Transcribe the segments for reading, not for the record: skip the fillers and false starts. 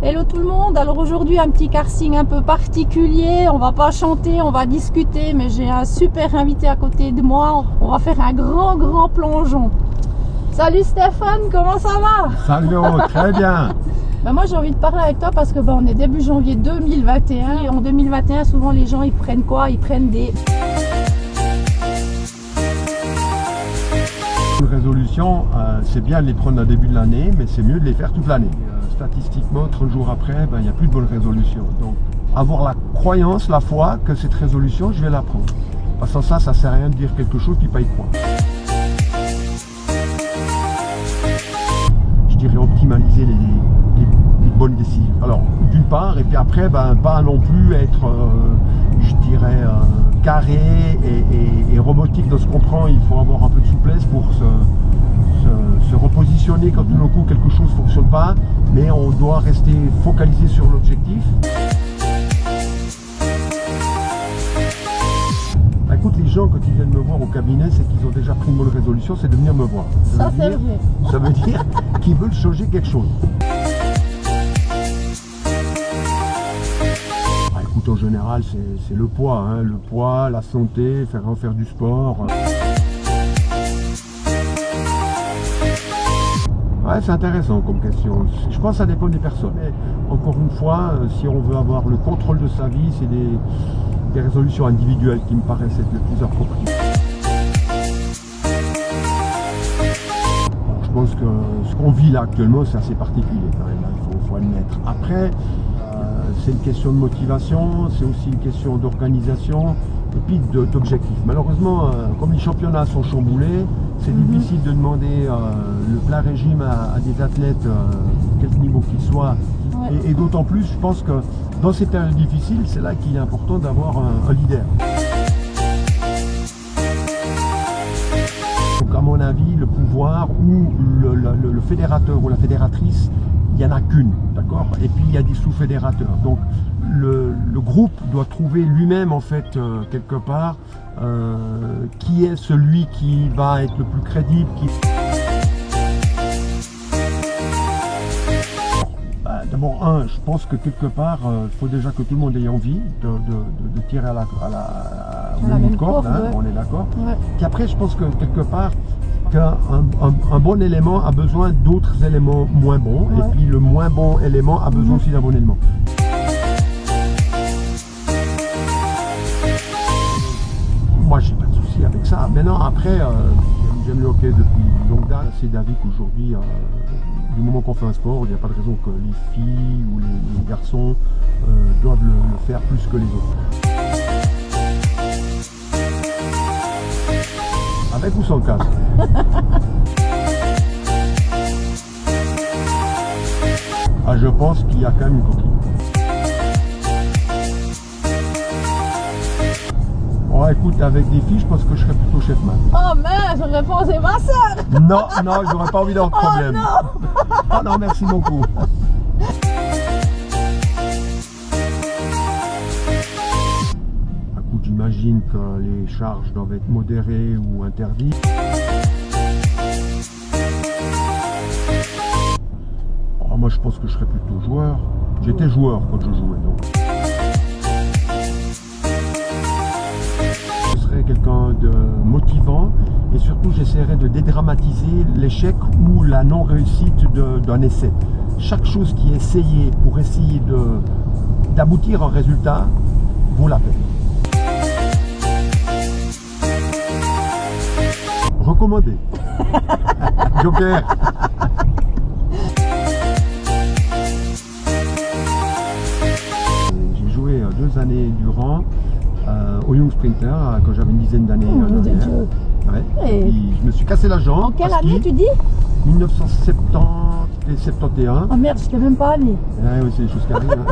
Hello tout le monde, alors aujourd'hui un petit casting un peu particulier, on va pas chanter, on va discuter, mais j'ai un super invité à côté de moi, on va faire un grand plongeon. Salut Stéphane, comment ça va? Salut, très bien. Ben moi j'ai envie de parler avec toi parce que on est début janvier 2021 et en 2021 souvent les gens ils prennent quoi? Ils prennent des... Une résolution, c'est bien de les prendre au début de l'année, mais c'est mieux de les faire toute l'année. Statistiquement, 30 jours après, il n'y a plus de bonne résolution. Donc, avoir la croyance, la foi que cette résolution, je vais la prendre. Parce que ça ne sert à rien de dire quelque chose puis pas y croire. Je dirais optimaliser les bonnes décisions. Alors, d'une part, et puis après, pas non plus être, je dirais, carré et robotique dans ce qu'on prend. Il faut avoir un peu de souplesse pour se repositionner quand tout d'un coup quelque chose ne fonctionne pas, mais on doit rester focalisé sur l'objectif. Écoute, les gens quand ils viennent me voir au cabinet, c'est qu'ils ont déjà pris une bonne résolution, c'est de venir me voir. Ça veut dire qu'ils veulent changer quelque chose. Écoute, en général, c'est le poids, hein, le poids, la santé, faire du sport. Ouais, c'est intéressant comme question. Je pense que ça dépend des personnes. Mais encore une fois, si on veut avoir le contrôle de sa vie, c'est des résolutions individuelles qui me paraissent être les plus appropriées. Je pense que ce qu'on vit là actuellement, c'est assez particulier quand même, il faut admettre. Après, c'est une question de motivation, c'est aussi une question d'organisation et puis d'objectifs. Malheureusement, comme les championnats sont chamboulés, c'est difficile de demander le plein régime à des athlètes, quel niveau qu'ils soient. Ouais. Et d'autant plus, je pense que dans ces périodes difficiles, c'est là qu'il est important d'avoir un leader. Donc à mon avis, le pouvoir ou le fédérateur ou la fédératrice, il n'y en a qu'une, d'accord? Et puis il y a des sous-fédérateurs. Donc le groupe doit trouver lui-même en fait quelque part qui est celui qui va être le plus crédible. D'abord, je pense que quelque part, il faut déjà que tout le monde ait envie de tirer au même corde, hein, ouais. On est d'accord. Ouais. Puis après, je pense que quelque part, qu'un bon élément a besoin d'autres éléments moins bons, ouais. Et puis le moins bon élément a besoin aussi d'un bon élément. Moi, j'ai pas de souci avec ça. Maintenant, après, j'aime le hockey depuis longue date. C'est d'avis qu'aujourd'hui, du moment qu'on fait un sport, il n'y a pas de raison que les filles ou les garçons doivent le faire plus que les autres. Avec ou sans casque? Je pense qu'il y a quand même une coquille. Oh, écoute, avec des filles, je pense que je serais plutôt chef-man. Oh mince, j'aurais pensé ma soeur. Non, j'aurais pas envie d'avoir de problème. Oh non. Oh non, merci beaucoup. Écoute, j'imagine que les charges doivent être modérées ou interdites. Oh, moi, je pense que je serais plutôt joueur. J'étais joueur quand je jouais, donc. Je serais quelqu'un de motivant et surtout j'essaierais de dédramatiser l'échec ou la non-réussite d'un essai. Chaque chose qui est essayée pour essayer d'aboutir à un résultat vaut la peine. Recommandé. Joker. J'ai joué 2 années durant au Young Sprinter quand j'avais une dizaine d'années. Ouais. Et puis, je me suis cassé la jambe. En quelle année tu dis? 1970 et 71. Oh merde, je n'étais même pas allé. Ouais, oui, c'est des choses qui arrivent.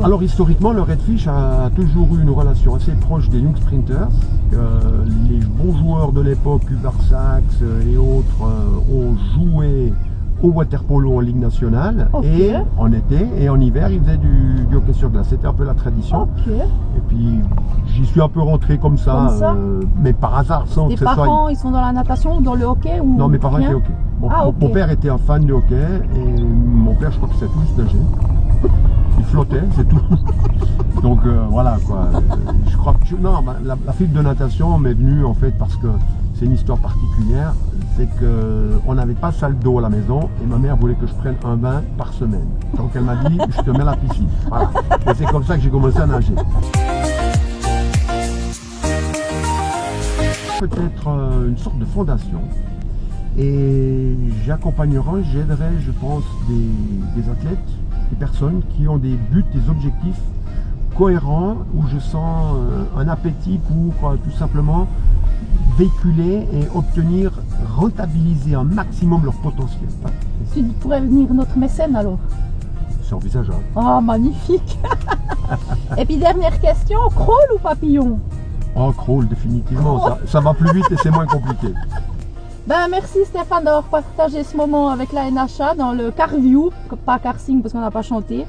Alors historiquement, le Redfish a toujours eu une relation assez proche des Young Sprinters. Les bons joueurs de l'époque, Hubert Sachs et autres, ont joué au water polo en Ligue nationale, Ok. et en été, et en hiver, il faisait du hockey sur glace. C'était un peu la tradition. Ok. Et puis, j'y suis un peu rentré comme ça, Comme ça mais par hasard, sans Tes que ce soit... parents, ils sont dans la natation ou dans le hockey ou Non, mes parents rien? étaient hockey. Ah, ok. Mon père était un fan de hockey, et mon père, je crois qu'il savait tout juste nager. Il flottait, c'est tout. Donc voilà quoi. Je crois que non, la fibre de natation m'est venue en fait parce que c'est une histoire particulière. C'est que on n'avait pas de salle d'eau à la maison et ma mère voulait que je prenne un bain par semaine. Donc elle m'a dit je te mets à la piscine. Voilà. Et c'est comme ça que j'ai commencé à nager. Peut-être une sorte de fondation. Et j'accompagnerai, j'aiderai, je pense, des athlètes, des personnes qui ont des buts, des objectifs cohérents, où je sens un appétit pour tout simplement véhiculer et obtenir, rentabiliser un maximum leur potentiel. Tu pourrais venir notre mécène alors? C'est envisageable. Oh, magnifique. Et puis dernière question, crawl ou papillon? Oh, crawl, définitivement. Ça va plus vite et c'est moins compliqué. Ben, merci Stéphane d'avoir partagé ce moment avec la NHA dans le Carview, pas Carsing parce qu'on n'a pas chanté.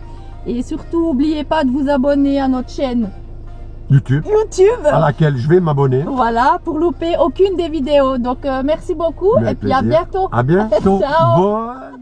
Et surtout, n'oubliez pas de vous abonner à notre chaîne YouTube, YouTube. à laquelle je vais m'abonner. Voilà, pour louper aucune des vidéos. Donc, merci beaucoup Mais et puis à plaisir. bientôt. À bientôt. Ciao. Bonne